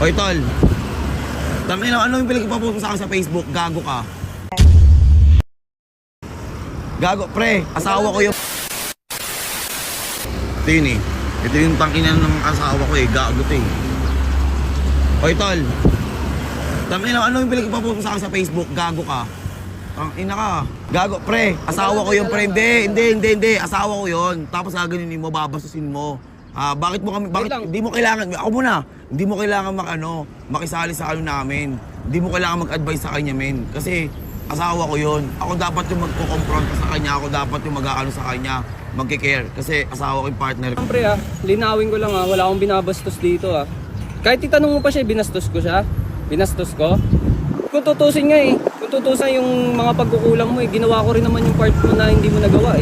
Hoy tol, tangina, ano yung pinag-ipapost mo sa akin sa Facebook? Gago ka. Gago, pre, asawa ko yung ito yun eh. Ito yung tangina ng asawa ko eh, gago to eh. Hoy tol, tangina, ano yung pinag-ipapost mo sa akin sa Facebook? Gago ka. Tangina ka. Gago, pre, asawa ko yung pre. Hindi. Asawa ko yun. Tapos gaganunin mo, babasusin mo. Bakit hindi mo kailangan, ako muna, hindi mo kailangan makisali sa namin. Hindi mo kailangan mag-advise sa kanya, men. Kasi asawa ko yun. Ako dapat yung magko-confront sa kanya, ako dapat yung mag-aano sa kanya, magke-care. Kasi asawa ko yung partner. Siyempre linawin ko lang wala akong binabastos dito Kahit itanong mo pa siya, binastos ko siya. Binastos ko. Kung tutusin nga kung tutusin yung mga pagkukulang mo ginawa ko rin naman yung part mo na hindi mo nagawa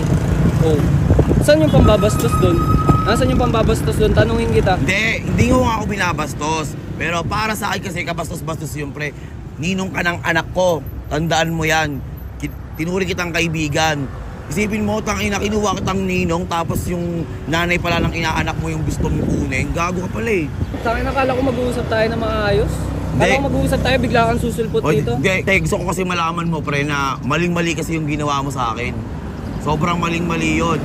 Oh. Saan yung pambabastos doon? Nasaan yung pambabastos doon? Tanungin kita. Hindi ko nga ako binabastos. Pero para sa akin kasi kabastos-bastos yung pre. Ninong ka ng anak ko. Tandaan mo yan. Tinuri kitang kaibigan. Isipin mo, tangina, kinuha kitang ninong tapos yung nanay pala ng inaanak mo yung gusto mong kunin. Gago ka pala eh. Sa akin nakala ko mag-uusap tayo na maayos. Kala ko mag-uusap tayo, bigla kang susulpot dito. Gusto ko kasi malaman mo pre na maling-mali kasi yung ginawa mo sa akin. Sobrang maling-mali yun.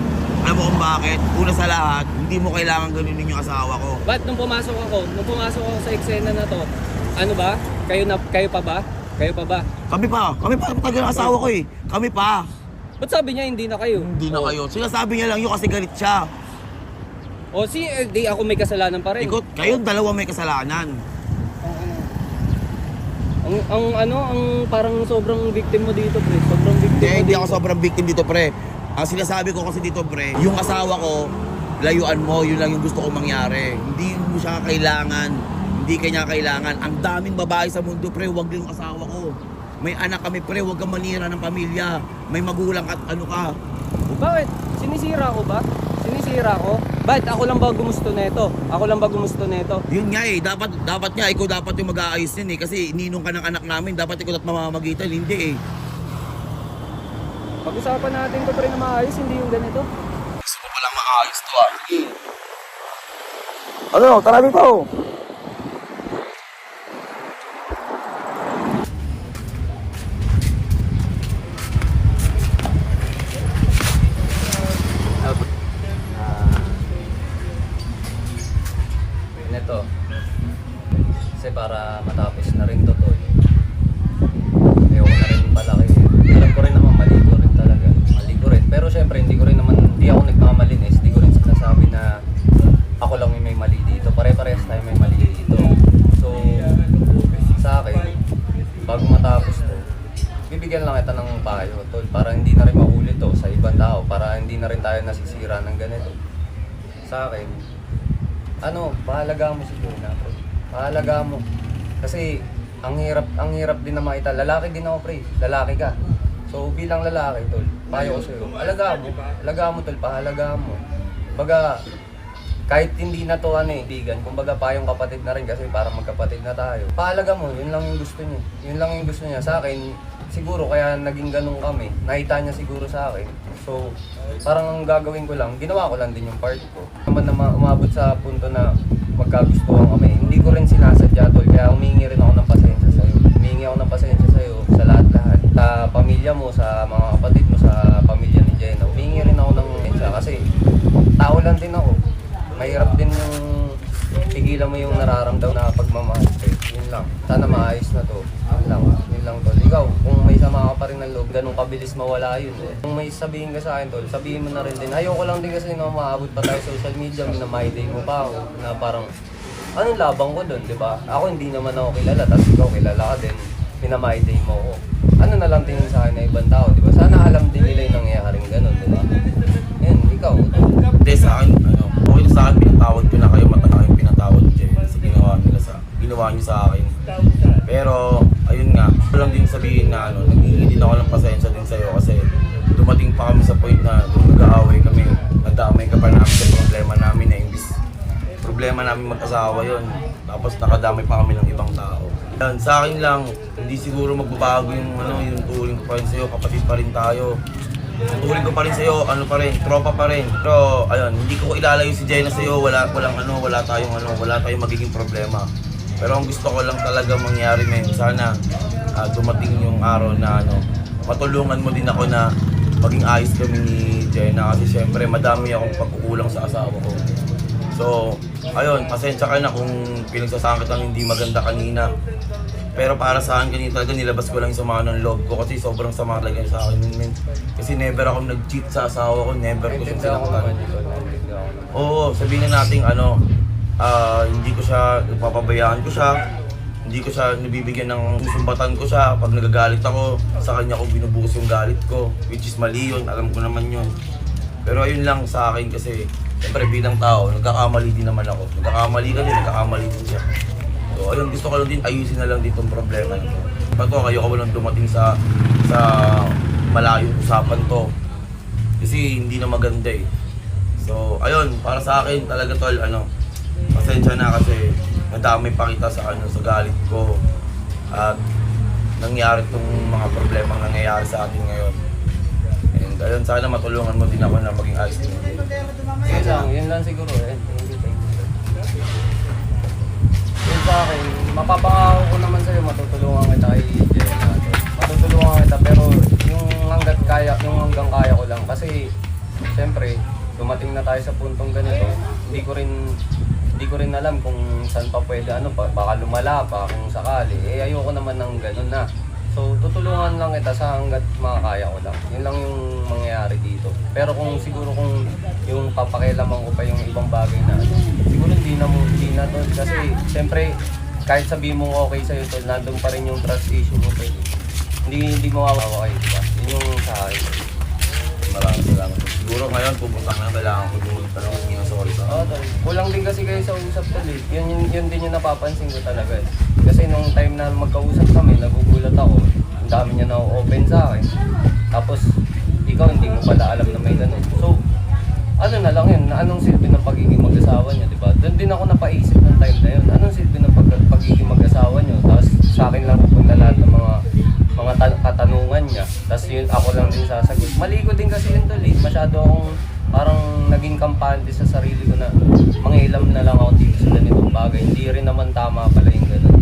Alam mo kung bakit? Una sa lahat, hindi mo kailangan ganunin yung asawa ko. Ba't nung pumasok ako sa eksena na to, ano ba? Kayo pa ba? Kami pa tagal ng asawa ko eh. Kami pa. Ba't sabi niya hindi na kayo? Hindi na kayo. Sinasabi niya lang yun kasi galit siya. Di ako may kasalanan pa rin. Kayong dalawa may kasalanan. Ang parang sobrang victim mo dito, pre. Sobrang victim Hindi ako sobrang victim dito, pre. Ang sinasabi ko kasi dito, pre, yung asawa ko, layuan mo, yun lang yung gusto ko mangyari. Hindi mo siya kailangan, hindi kanya kailangan. Ang daming babae sa mundo, pre, wag lang yung asawa ko. May anak kami, pre, wag kang manira ng pamilya. May magulang at ano ka. Bakit? Sinisira ko ba? Bakit? Ako lang ba gumusto nito? Yun nga eh, dapat nga, ikaw dapat yung mag-aayos yun eh. Kasi ninong ka ng anak namin, dapat ikaw at mamamagitan, hindi eh. Pag-usapan natin to pre na maayos, hindi yung ganito. Gusto ko palang maayos to Ano, tara dito. Neto. Kasi para matapos na rin to. Ayoko na rin palaki. Alam ko rin naman mali ko rin talaga. Mali ko rin. Pero syempre hindi ako nagmamalinis. Hindi ko rin sinasabi na ako lang yung may mali dito. Pare-parehas tayo may mali dito. So, sa akin, bago matapos to, bibigyan lang kita ng payo, tol, para hindi na rin maulit to sa ibang tao, para hindi na rin tayo nasisira ng ganito. Sa akin, pahalagaan mo si Jonah, tol. Pahalagaan mo. Kasi ang hirap din na makita. Lalaki din ako, pre. Lalaki ka. So bilang lalaki, tol, payo ko sa'yo, alagaan mo tol, pahalagaan mo. Baga, kahit hindi na to bigan, kumbaga payong kapatid na rin kasi para magkapatid na tayo. Pahalaga mo, yun lang yung gusto niya. Yun lang yung gusto niya. Sa akin, siguro kaya naging ganun kami. Nakita niya siguro sa akin. So, parang ang gagawin ko lang, ginawa ko lang din yung part ko. Naman na umabot sa punto na magkagustuhan kami. Hindi ko rin sinasadya, tol, kaya humingi rin ako ng pasensya sa'yo. Humingi ako ng pasensya sa'yo sa lahat-lahat. Sa pamilya mo, sa mga kapatid mo, sa pamilya ni Jenna. Humingi rin ako ng pasensya kasi tao lang din ako. Mahirap din yung pigilan mo yung nararamdaman na pagmamahal. Yun lang. Sana maayos na to. Yun lang tol. Ikaw, kung may sama ka pa rin ng loob, ganun kabilis mawala yun. Kung may sabihin ka sa akin tol, sabihin mo na rin din. Ayoko lang din kasi maabot pa tayo sa social media, minamay day mo pa ako. Na parang, anong labang ko dun, di ba? Ako hindi naman ako kilala, tapos ikaw kilala ka din. Minamay day mo ako. Ano na lang tingin sa akin na ibang tao, di ba? Sana alam din nila yung nangyayaring ganun, di ba? Yan, ikaw. Hindi sa akin, okay sa akin, pinatawad ko na kayo, matagal yung pinatawad ko dyan sa ginawa niyo sa akin. Pero, ayun nga, lang din sabihin na naghihingi din ako ng pasensya din sa'yo kasi dumating pa kami sa point na nag-aaway kami, nadamay ka pa namin sa problema namin na imbis problema namin mag-asawa yun. Tapos nakadamay pa kami ng ibang tao. Yan, sa akin lang, hindi siguro magbabago yung turing ko pa rin sa'yo, kapatid pa rin tayo. Tutuloy ko pa rin sa'yo, tropa pa rin. Pero ayun, hindi ko ilalayo si Jenna sa'yo, wala tayong magiging problema. Pero ang gusto ko lang talaga mangyari, men, sana dumating yung araw na matulungan mo din ako na maging ayos kami ni Jenna kasi syempre madami akong pagkukulang sa asawa ko. So, ayun, pasensya ka na kung pinagsasahan kitang hindi maganda kanina. Pero para sa akin kanina talaga nilabas ko lang yung sama ng loob ko kasi sobrang sama talaga sa akin. Men. Kasi never akong nag-cheat sa asawa ko, never ko siya Naintindihan ko sinaktan. naman yun. Naintindihan ko naman. Oo, sabihin na natin hindi ko siya, papabayaan ko siya. Hindi ko siya nabibigyan ng susumbatan ko siya. Pag nagagalit ako, sa kanya ko binubuhos yung galit ko. Which is mali yun, alam ko naman yun. Pero ayun lang sa akin kasi, siyempre bilang tao, nagkakamali din naman ako. Nagkakamali ka din, nagkakamali din siya. So ayun, gusto ko lang din ayusin na lang dito ang problema nito. Pato, ayoko lang dumating sa malayong usapan to. Kasi hindi na maganda eh. So ayun, para sa akin talaga tol, pasensya na kasi nadami pa kita sa sa galit ko. At nangyari tong mga problema nangyayari sa atin ngayon. And ayun, sana matulungan mo din ako na maging ayos din. Yun lang siguro eh. Thank you. Yun sa akin, mapapangako ko naman sa'yo, matutulungan kita kay Jenna. Matutulungan kita pero yung hanggang kaya ko lang. Kasi, siyempre, dumating na tayo sa puntong ganito, hindi ko rin alam kung saan pa pwede, baka lumala pa kung sakali. Eh, ayoko naman ng ganun na. So, tutulungan lang kita sa hanggat makakaya ko lang. Yun lang yung mangyayari dito. Pero kung siguro kung yung papakialaman ko pa yung ibang bagay na siguro hindi na to. Kasi, siyempre, kahit sabihin mong okay sa'yo to, nandun pa rin yung trust issue mo. Pwede. Hindi mawawa kayo, diba? Yun yung sa akin. Maraming salamat. Siguro ngayon, pupunta na kailangan ko din talawin yung sorry sa Oo, tol. Kulang din kasi kayo sa usap tol eh. Yun din yung napapansin ko talaga eh. Kasi nung time na magkausap kami, nagugulat ako. Ang dami niya na-open sa akin. Tapos, ikaw hindi mo pala alam na may ganun. So, ano na lang yun, anong silbi ng pagiging mag-asawa niyo, di ba? Doon din ako napaisip ng time na yun. Anong silbi ng pagiging mag-asawa niyo? Tapos, sa akin lang pupunta lahat ng mga katanungan niya. Tapos yun, ako lang din sasagot. Mali ko din kasi yun tol eh. Masyado akong parang naging kampante sa sarili ko na mangialam na lang ako dito sa ganitong bagay. Hindi rin naman tama pala yung gano'n.